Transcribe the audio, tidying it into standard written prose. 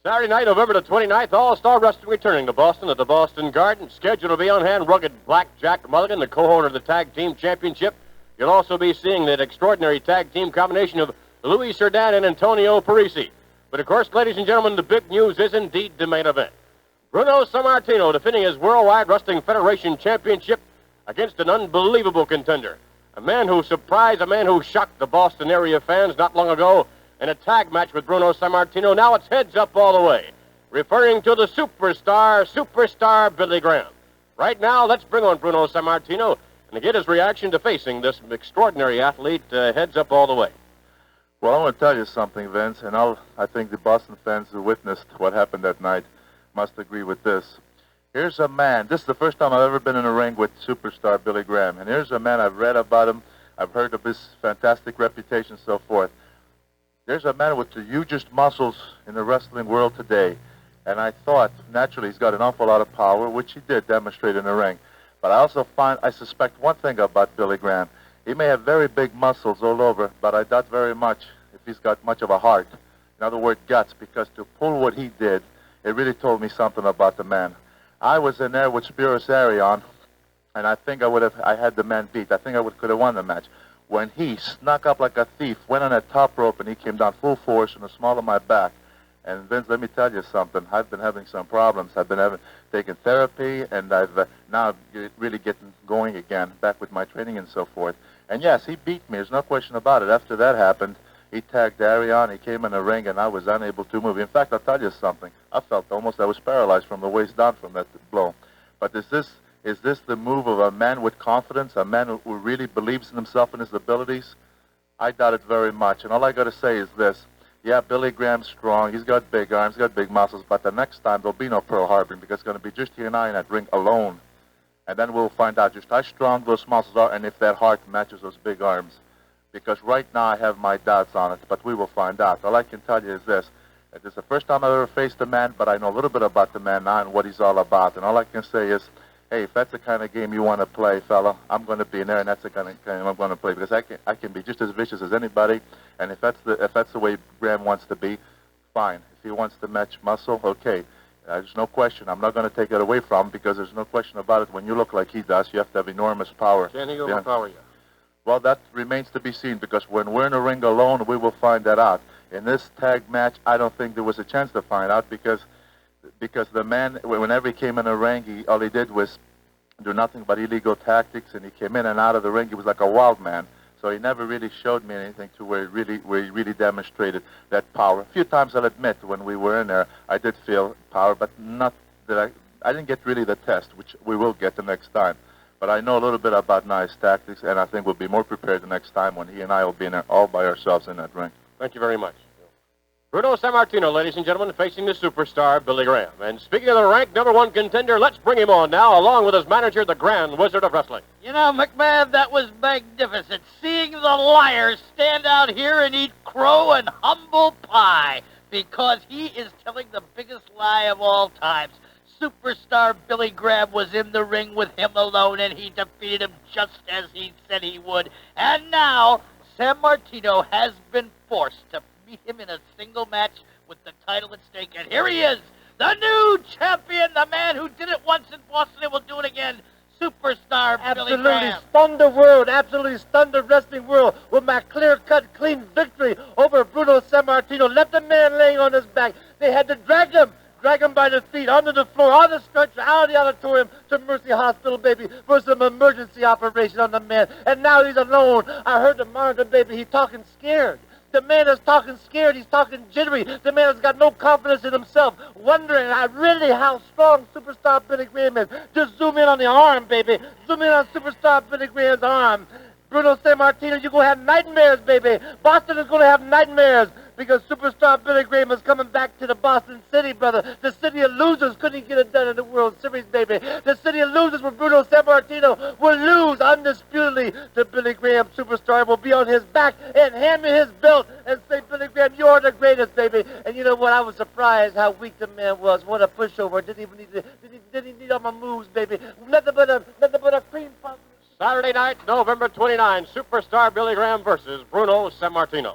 Saturday night, November the 29th, All-Star Wrestling returning to Boston at the Boston Garden. Scheduled to be on hand, rugged Blackjack Mulligan, the co-owner of the Tag Team Championship. You'll also be seeing that extraordinary tag team combination of Louis Cerdan and Antonio Parisi. But, of course, ladies and gentlemen, the big news is indeed the main event. Bruno Sammartino defending his Worldwide Wrestling Federation Championship against an unbelievable contender. A man who surprised, a man who shocked the Boston area fans not long ago in a tag match with Bruno Sammartino. Now it's heads up all the way, referring to the superstar Billy Graham. Right now, let's bring on Bruno Sammartino and get his reaction to facing this extraordinary athlete heads up all the way. Well, I want to tell you something, Vince, and I think the Boston fans who witnessed what happened that night must agree with this. Here's a man, this is the first time I've ever been in a ring with superstar Billy Graham, and here's a man, I've read about him, I've heard of his fantastic reputation and so forth. There's a man with the hugest muscles in the wrestling world today, and I thought, naturally, he's got an awful lot of power, which he did demonstrate in the ring. But I suspect one thing about Billy Graham. He may have very big muscles all over, but I doubt very much if he's got much of a heart. In other words, guts, because to pull what he did, it really told me something about the man. I was in there with Spiros Arion, and I think I had the man beat. I think could have won the match. When he snuck up like a thief, went on that top rope, and he came down full force in the small of my back. And Vince, let me tell you something. I've been having some problems. I've been taking therapy, and I've now really getting going again, back with my training and so forth. And yes, he beat me. There's no question about it. After that happened, he tagged Arion. He came in the ring, and I was unable to move. In fact, I'll tell you something. I felt almost I was paralyzed from the waist down from that blow. But is this the move of a man with confidence, a man who really believes in himself and his abilities? I doubt it very much. And all I got to say is this. Yeah, Billy Graham's strong. He's got big arms, he's got big muscles. But the next time, there'll be no Pearl Harboring because it's going to be just he and I in that ring alone. And then we'll find out just how strong those muscles are and if that heart matches those big arms. Because right now I have my doubts on it, but we will find out. All I can tell you is this. It is the first time I've ever faced a man, but I know a little bit about the man now and what he's all about. And all I can say is, hey, if that's the kind of game you want to play, fella, I'm going to be in there, and that's the kind of game I'm going to play because I can be just as vicious as anybody. And if that's the way Graham wants to be, fine. If he wants to match muscle, okay. There's no question. I'm not going to take it away from him because there's no question about it. When you look like he does, you have to have enormous power. Can he overpower you? Well, that remains to be seen because when we're in a ring alone, we will find that out. In this tag match, I don't think there was a chance to find out because the man, whenever he came in the ring, all he did was do nothing but illegal tactics, and he came in and out of the ring. He was like a wild man. So he never really showed me anything to where he really demonstrated that power. A few times, I'll admit, when we were in there, I did feel power, but not that I didn't get really the test, which we will get the next time. But I know a little bit about nice tactics, and I think we'll be more prepared the next time when he and I will be in there all by ourselves in that ring. Thank you very much. Bruno Sammartino, ladies and gentlemen, facing the superstar Billy Graham. And speaking of the ranked #1 contender, let's bring him on now, along with his manager, the Grand Wizard of Wrestling. You know, McMahon, that was magnificent. Seeing the liars stand out here and eat crow and humble pie, because he is telling the biggest lie of all times. Superstar Billy Graham was in the ring with him alone, and he defeated him just as he said he would. And now, Sammartino has been forced to meet him in a single match with the title at stake. And here he is, the new champion, the man who did it once in Boston and will do it again, superstar Billy Graham. Stunned the world, absolutely stunned the wrestling world with my clear-cut, clean victory over Bruno Sammartino. Left the man laying on his back. They had to drag him by the feet, onto the floor, on the stretcher, out of the auditorium to Mercy Hospital, baby, for some emergency operation on the man. And now he's alone. I heard the monitor, baby, he's talking scared. The man is talking scared. He's talking jittery. The man has got no confidence in himself, wondering really how strong superstar Billy Graham is. Just zoom in on the arm, baby. Zoom in on superstar Billy Graham's arm. Bruno Sammartino, you're going to have nightmares, baby. Boston is going to have nightmares because superstar Billy Graham is coming back to the Boston City, brother. The city of losers couldn't get it done in the World Series, baby. The city of losers with Bruno Sammartino will lose undisputedly to Billy Graham, superstar. Will be on his back and hand me his belt and say, Billy Graham, you're the greatest, baby. And you know what? I was surprised how weak the man was. What a pushover. Didn't even need all my moves, baby. Nothing but a cream puff. Saturday night, November 29, superstar Billy Graham versus Bruno Sammartino.